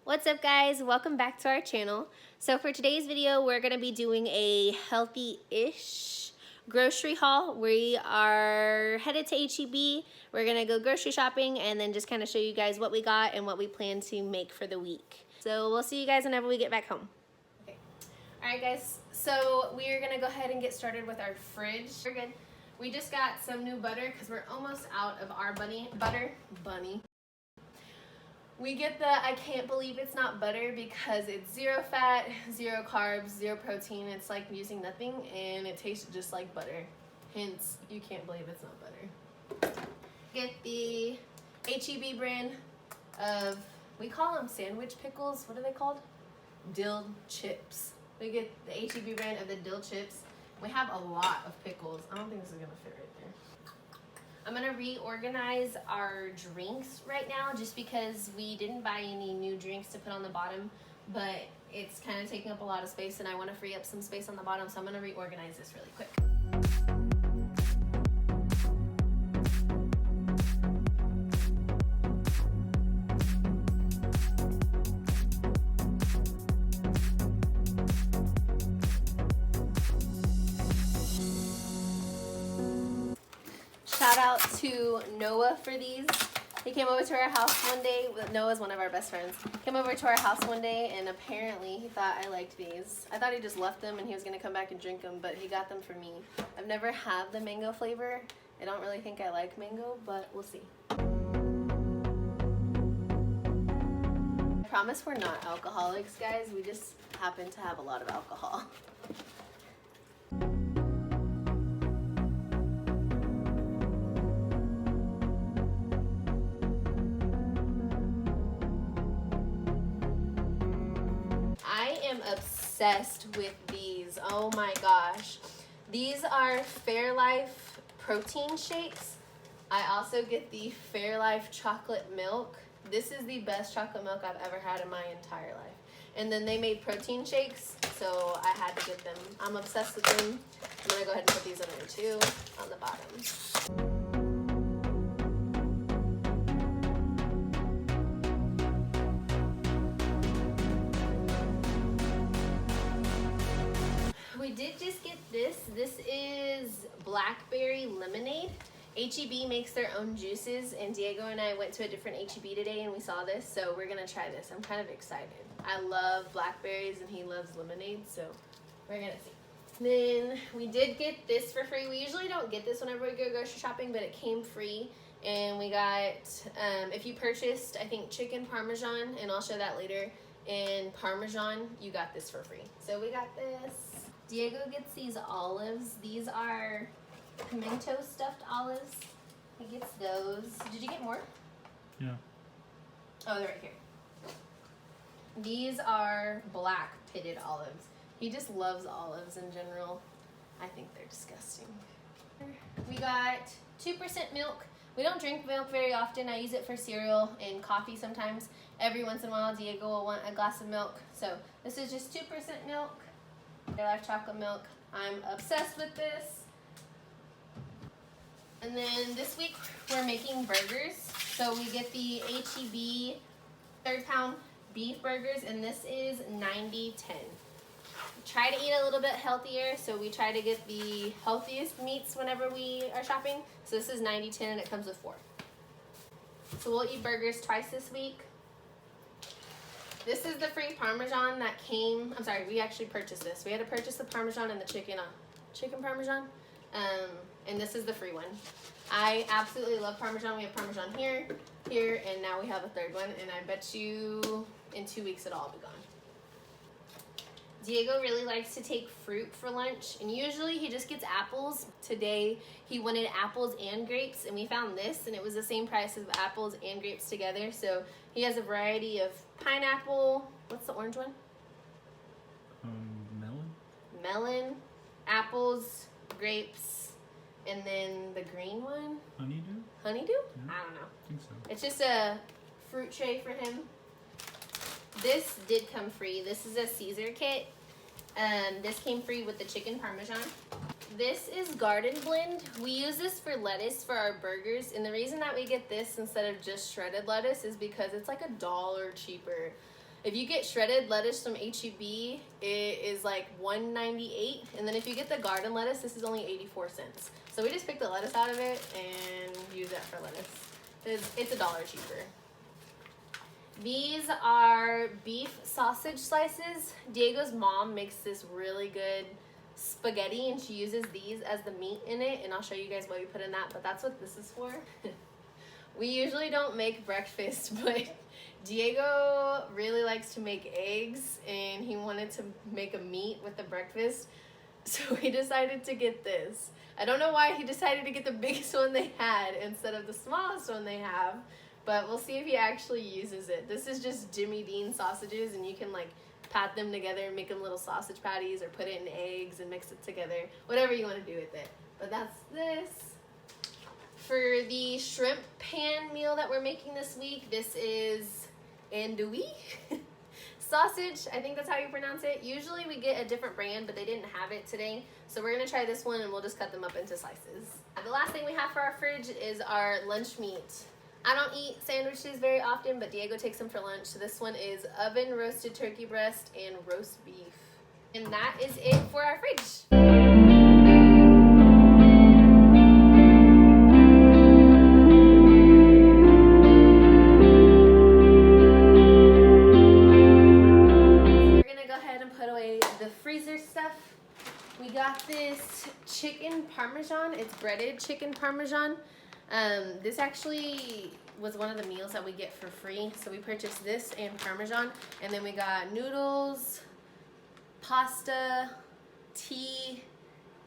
What's up guys? Welcome back to our channel. So for today's video, we're gonna be doing a healthy-ish grocery haul. We are headed to HEB. We're gonna go grocery shopping and then just kind of show you guys what we got and what we plan to make for the week. So we'll see you guys whenever we get back home. Okay. All right guys, so we're gonna go ahead and get started with our fridge. We're good. We just got some new butter because we're almost out of our butter. We get the I can't believe it's not butter because it's zero fat, zero carbs, zero protein. It's like using nothing and it tastes just like butter. Hence, you can't believe it's not butter. Get the HEB brand of, we call them sandwich pickles. What are they called? Dill chips. We get the HEB brand of the dill chips. We have a lot of pickles. I don't think this is gonna fit right there. I'm gonna reorganize our drinks right now just because we didn't buy any new drinks to put on the bottom, but it's kind of taking up a lot of space and I want to free up some space on the bottom, so I'm gonna reorganize this really quick. Shout out to Noah for these. He came over to our house one day. Noah's one of our best friends. Came over to our house one day and apparently he thought I liked these. I thought he just left them and he was gonna come back and drink them, but he got them for me. I've never had the mango flavor. I don't really think I like mango, but we'll see. I promise we're not alcoholics, guys. We just happen to have a lot of alcohol. Obsessed with these. Oh my gosh. These are Fairlife protein shakes. I also get the Fairlife chocolate milk. This is the best chocolate milk I've ever had in my entire life. And then they made protein shakes, so I had to get them. I'm obsessed with them. I'm gonna go ahead and put these in there too on the bottom. We did just get this. This is blackberry lemonade. HEB makes their own juices, and Diego and I went to a different HEB today and we saw this, so we're gonna try this. I'm kind of excited. I love blackberries and he loves lemonade, so we're gonna see. Then we did get this for free. We usually don't get this whenever we go grocery shopping, but it came free. And we got, if you purchased, I think chicken parmesan, and I'll show that later, and parmesan, you got this for free. So we got this. Diego gets these olives. These are pimento stuffed olives. He gets those. Did you get more? Yeah. Oh, they're right here. These are black pitted olives. He just loves olives in general. I think they're disgusting. We got 2% milk. We don't drink milk very often. I use it for cereal and coffee sometimes. Every once in a while, Diego will want a glass of milk. So this is just 2% milk. Fairlife chocolate milk. I'm obsessed with this. And then this week we're making burgers. So we get the HEB 3rd pound beef burgers, and this is 90-10. Try to eat a little bit healthier, so we try to get the healthiest meats whenever we are shopping. So this is 90-10 and it comes with 4. So we'll eat burgers twice this week. This is the free Parmesan that came, I'm sorry, we actually purchased this. We had to purchase the Parmesan and the chicken Parmesan, and this is the free one. I absolutely love Parmesan. We have Parmesan here, and now we have a 3rd one, and I bet you in 2 weeks it'll all be gone. Diego really likes to take fruit for lunch, and usually he just gets apples. Today he wanted apples and grapes, and we found this, and it was the same price as apples and grapes together. So he has a variety of pineapple. What's the orange one? Melon. Melon, apples, grapes, and then the green one. Honeydew. Honeydew? Yeah. I don't know. I think so. It's just a fruit tray for him. This did come free. This is a Caesar kit. This came free with the chicken Parmesan. This is Garden Blend. We use this for lettuce for our burgers, and the reason that we get this instead of just shredded lettuce is because it's like $1 cheaper. If you get shredded lettuce from HEB, it is like $1.98, and then if you get the garden lettuce, this is only 84 cents. So we just picked the lettuce out of it and use that for lettuce. It's $1 cheaper. These are beef sausage slices. Diego's mom makes this really good spaghetti, and she uses these as the meat in it, and I'll show you guys what we put in that, but that's what this is for. We usually don't make breakfast, but Diego really likes to make eggs, and he wanted to make a meat with the breakfast, so he decided to get this. I don't know why he decided to get the biggest one they had instead of the smallest one they have, but we'll see if he actually uses it. This is just Jimmy Dean sausages, and you can like pat them together and make them little sausage patties, or put it in eggs and mix it together, whatever you want to do with it. But that's this. For the shrimp pan meal that we're making this week, this is andouille sausage. I think that's how you pronounce it. Usually we get a different brand, but they didn't have it today. So we're gonna try this one, and we'll just cut them up into slices. The last thing we have for our fridge is our lunch meat. I don't eat sandwiches very often, but Diego takes them for lunch. So this one is oven roasted turkey breast and roast beef. And that is it for our fridge. We got this chicken parmesan. It's breaded chicken parmesan. This actually was one of the meals that we get for free. So we purchased this and parmesan, and then we got noodles, pasta, tea,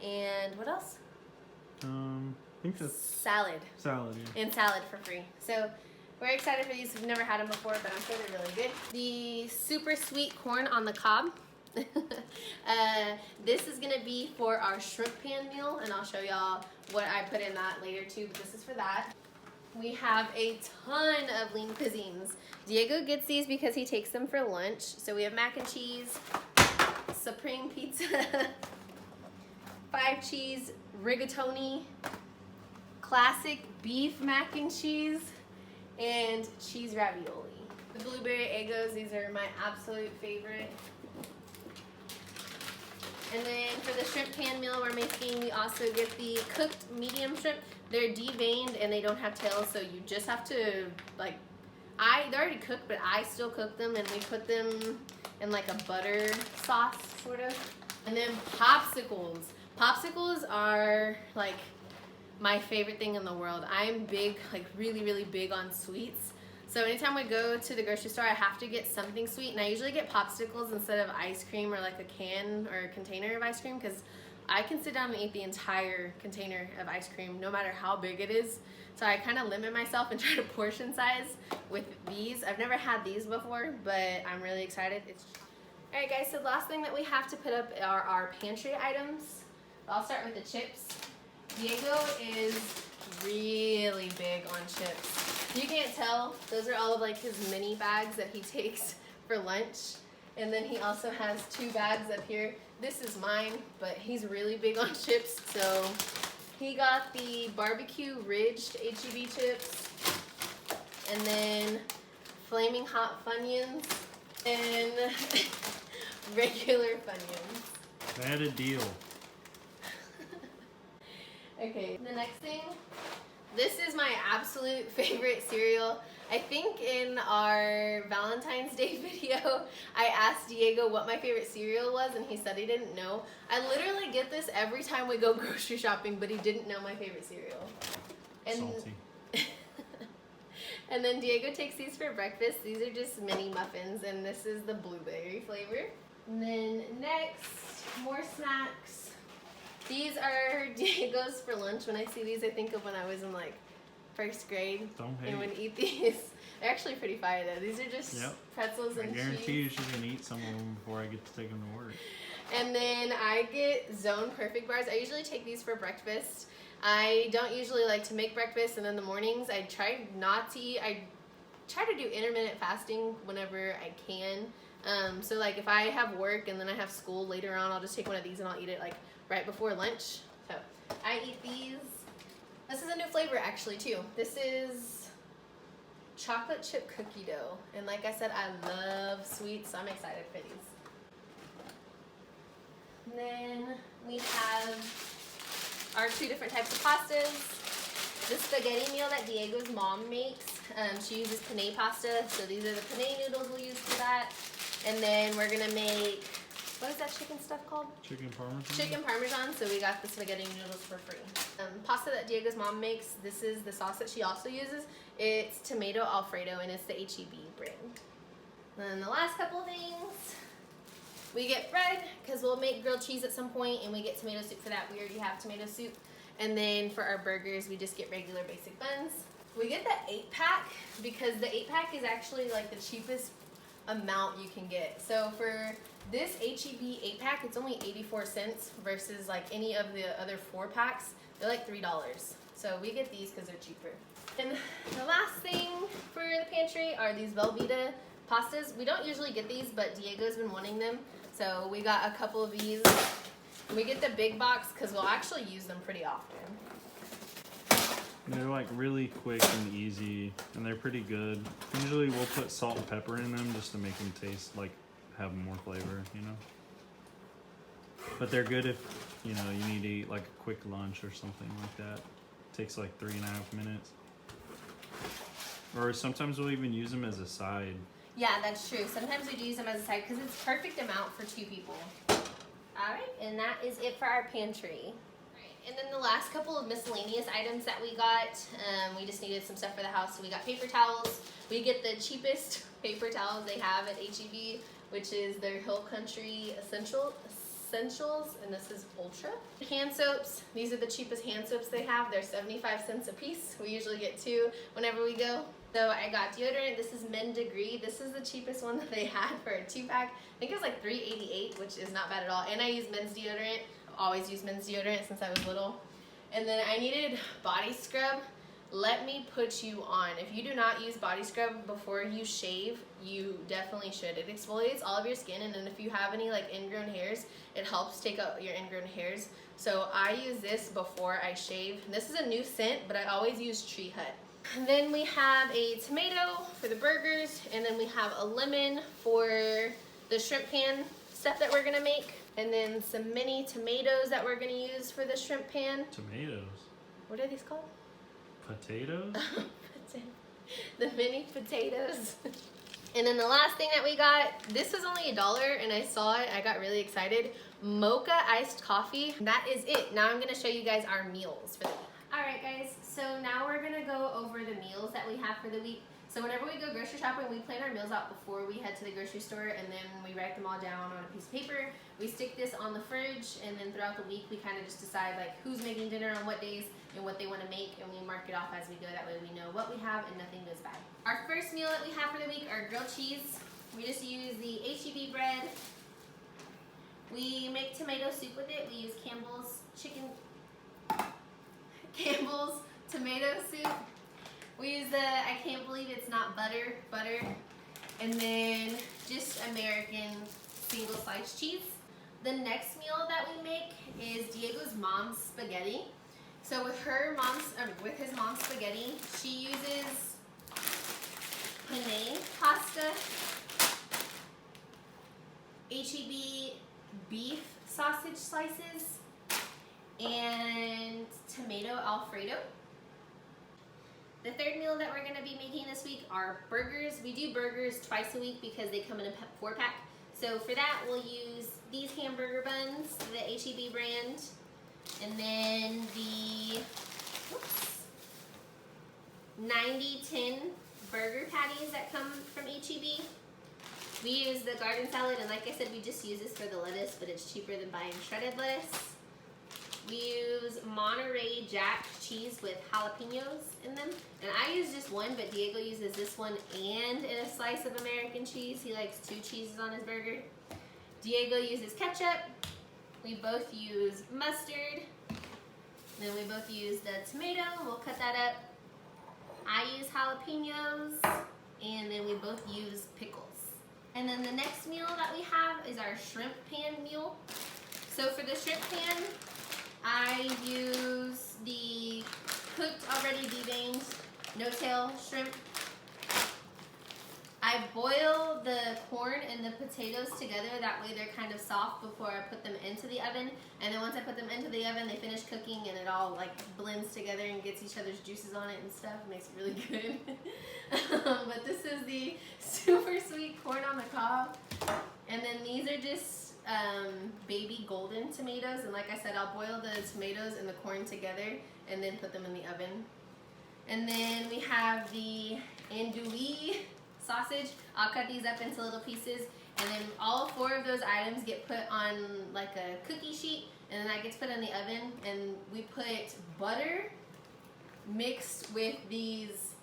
and what else? I think that's salad. Salad, yeah. And salad for free. So we're excited for these. We've never had them before, but I'm sure they're really good. The super sweet corn on the cob. This is gonna be for our shrimp pan meal, and I'll show y'all what I put in that later too, but this is for that. We have a ton of lean cuisines. Diego gets these because he takes them for lunch. So we have mac and cheese, supreme pizza, 5 cheese rigatoni, classic beef mac and cheese, and cheese ravioli. The blueberry Eggos, these are my absolute favorite. And then for the shrimp pan meal we're making, we also get the cooked medium shrimp. They're deveined and they don't have tails, so you just have to, like, they're already cooked, but I still cook them, and we put them in like a butter sauce, sort of. And then popsicles. Popsicles are like my favorite thing in the world. I'm big, like really, really big on sweets. So anytime we go to the grocery store, I have to get something sweet, and I usually get popsicles instead of ice cream or like a can or a container of ice cream, because I can sit down and eat the entire container of ice cream no matter how big it is. So I kind of limit myself and try to portion size with these. I've never had these before, but I'm really excited. Alright guys, so the last thing that we have to put up are our pantry items. I'll start with the chips. Diego is really big on chips. You can't tell, those are all of like his mini bags that he takes for lunch. And then he also has 2 bags up here. This is mine, but he's really big on chips. So he got the barbecue ridged HEB chips, and then flaming hot Funyuns, and regular Funyuns. That a deal. Okay, the next thing, this is my absolute favorite cereal. I think in our Valentine's Day video, I asked Diego what my favorite cereal was, and he said he didn't know. I literally get this every time we go grocery shopping, but he didn't know my favorite cereal. And, salty. And then Diego takes these for breakfast. These are just mini muffins, and this is the blueberry flavor. And then next, more snacks. These are Diego's for lunch. When I see these, I think of when I was in like 1st grade. Don't hate. And would eat these. They're actually pretty fire though. These are just pretzels and cheese. I guarantee you she's gonna eat some of them before I get to take them to work. And then I get Zone Perfect bars. I usually take these for breakfast. I don't usually like to make breakfast, and in the mornings I try not to eat. I try to do intermittent fasting whenever I can. So like if I have work and then I have school later on, I'll just take one of these and I'll eat it like right before lunch. So I eat these. This is a new flavor actually too. This is chocolate chip cookie dough. And like I said, I love sweets, so I'm excited for these. And then we have our 2 different types of pastas. The spaghetti meal that Diego's mom makes, she uses penne pasta, so these are the penne noodles we'll use for that. And then we're gonna make, what is that chicken stuff called? Chicken parmesan? Chicken parmesan, so we got the spaghetti noodles for free. Pasta that Diego's mom makes, this is the sauce that she also uses. It's tomato Alfredo, and it's the HEB brand. And then the last couple of things, we get bread, because we'll make grilled cheese at some point, and we get tomato soup for that. We already have tomato soup. And then for our burgers, we just get regular basic buns. We get the 8-pack, because the 8-pack is actually like the cheapest amount you can get. So for this HEB 8-pack, it's only 84 cents versus like any of the other 4-packs. They're like $3. So we get these because they're cheaper. And the last thing for the pantry are these Velveeta pastas. We don't usually get these, but Diego's been wanting them. So we got a couple of these. We get the big box because we'll actually use them pretty often. They're like really quick and easy, and they're pretty good. Usually we'll put salt and pepper in them just to make them taste like, have more flavor, you know? But they're good if, you know, you need to eat like a quick lunch or something like that. Takes like 3.5 minutes. Or sometimes we'll even use them as a side. Yeah, that's true. Sometimes we do use them as a side because it's perfect amount for 2 people. Alright, and that is it for our pantry. Alright, and then the last couple of miscellaneous items that we got, we just needed some stuff for the house. So we got paper towels. We get the cheapest paper towels they have at HEB, which is their Hill Country Essentials, and this is Ultra. Hand soaps, these are the cheapest hand soaps they have. They're 75 cents a piece. We usually get 2 whenever we go. So I got deodorant. This is Men Degree. This is the cheapest one that they had for a 2-pack. I think it was like $3.88, which is not bad at all. And I use men's deodorant. I've always used men's deodorant since I was little. And then I needed body scrub. Let me put you on. If you do not use body scrub before you shave, you definitely should. It exfoliates all of your skin, and then if you have any like ingrown hairs, it helps take out your ingrown hairs. So I use this before I shave. This is a new scent, but I always use Tree Hut. And then we have a tomato for the burgers, and then we have a lemon for the shrimp pan stuff that we're gonna make, and then some mini tomatoes that we're gonna use for the shrimp pan. Tomatoes? What are these called? Potatoes? The mini potatoes. And then the last thing that we got, this was only $1 and I saw it, I got really excited. Mocha iced coffee. That is it. Now I'm gonna show you guys our meals for the week. Alright guys, so now we're gonna go over the meals that we have for the week. So whenever we go grocery shopping, we plan our meals out before we head to the grocery store, and then we write them all down on a piece of paper. We stick this on the fridge, and then throughout the week we kind of just decide like who's making dinner on what days and what they want to make, and we mark it off as we go. That way we know what we have and nothing goes bad. Our first meal that we have for the week are grilled cheese. We just use the HEB bread. We make tomato soup with it. We use Campbell's tomato soup. We use the I can't believe it's not butter, and then just American single slice cheese. The next meal that we make is Diego's mom's spaghetti. So with his mom's spaghetti, she uses penne pasta, HEB beef sausage slices, and tomato Alfredo. The third meal that we're going to be making this week are burgers. We do burgers twice a week because they come in a 4-pack. So for that, we'll use these hamburger buns, the HEB brand, and then the 90-10 burger patties that come from HEB. We use the garden salad, and like I said, we just use this for the lettuce, but it's cheaper than buying shredded lettuce. We use Monterey Jack cheese with jalapenos in them. And I use just one, but Diego uses this one and in a slice of American cheese. He likes 2 cheeses on his burger. Diego uses ketchup. We both use mustard. Then we both use the tomato. We'll cut that up. I use jalapenos. And then we both use pickles. And then the next meal that we have is our shrimp pan meal. So for the shrimp pan, I use the cooked already deveined no-tail shrimp. I boil the corn and the potatoes together. That way they're kind of soft before I put them into the oven. And then once I put them into the oven, they finish cooking and it all like blends together and gets each other's juices on it and stuff. It makes it really good. But this is the super sweet corn on the cob. And then these are just baby golden tomatoes. And like I said, I'll boil the tomatoes and the corn together and then put them in the oven. And then we have the andouille sausage. I'll cut these up into little pieces, and then all 4 of those items get put on like a cookie sheet, and then that gets put in the oven, and we put butter mixed with these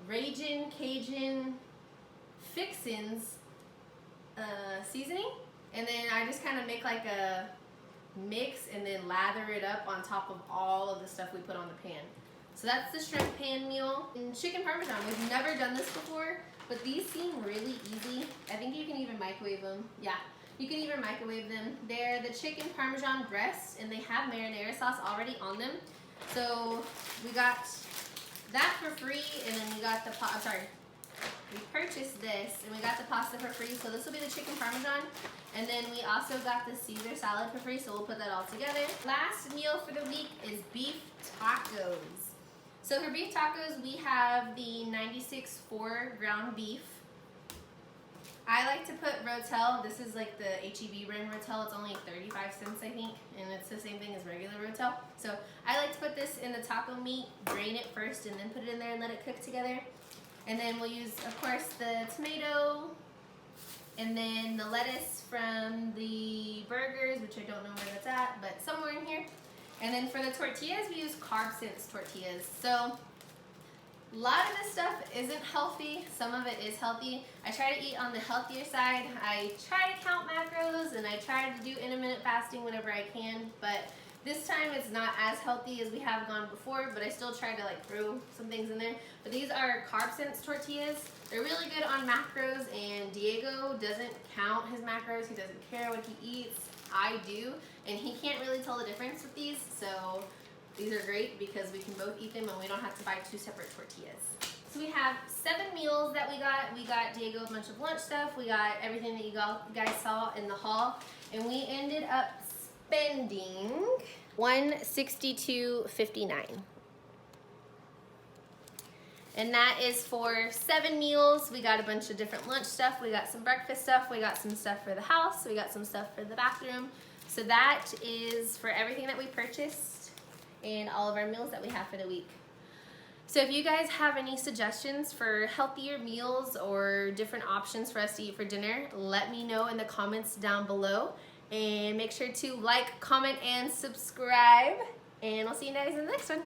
Ragin' Cajun fixins seasoning, and then I just kind of make like a mix and then lather it up on top of all of the stuff we put on the pan. So that's the shrimp pan meal. And chicken parmesan, we've never done this before, but these seem really easy. I think you can even microwave them. Yeah, you can even microwave them. They're the chicken parmesan breasts, and they have marinara sauce already on them. So we got that for free, and then we got the we purchased this, and we got the pasta for free. So this will be the chicken parmesan, and then we also got the Caesar salad for free, so we'll put that all together. Last meal for the week is beef tacos. So for beef tacos, we have the 96.4 ground beef. I like to put Rotel. This is like the H-E-B brand Rotel. It's only 35 cents, I think, and it's the same thing as regular Rotel. So I like to put this in the taco meat, drain it first, and then put it in there and let it cook together. And then we'll use, of course, the tomato, and then the lettuce from the burgers, which I don't know where that's at, but somewhere in here. And then for the tortillas, we use Carb Sense tortillas. So a lot of this stuff isn't healthy. Some of it is healthy. I try to eat on the healthier side. I try to count macros, and I try to do intermittent fasting whenever I can. But this time it's not as healthy as we have gone before, but I still try to like throw some things in there. But these are Carb Sense tortillas. They're really good on macros, and Diego doesn't count his macros. He doesn't care what he eats. I do, and he can't really tell the difference with these, so these are great because we can both eat them and we don't have to buy 2 separate tortillas. So we have 7 meals that we got. We got Diego a bunch of lunch stuff. We got everything that you guys saw in the haul, and we ended up spending $162.59. And that is for 7 meals. We got a bunch of different lunch stuff. We got some breakfast stuff. We got some stuff for the house. We got some stuff for the bathroom. So that is for everything that we purchased and all of our meals that we have for the week. So if you guys have any suggestions for healthier meals or different options for us to eat for dinner, let me know in the comments down below. And make sure to like, comment, and subscribe. And I'll see you guys in the next one.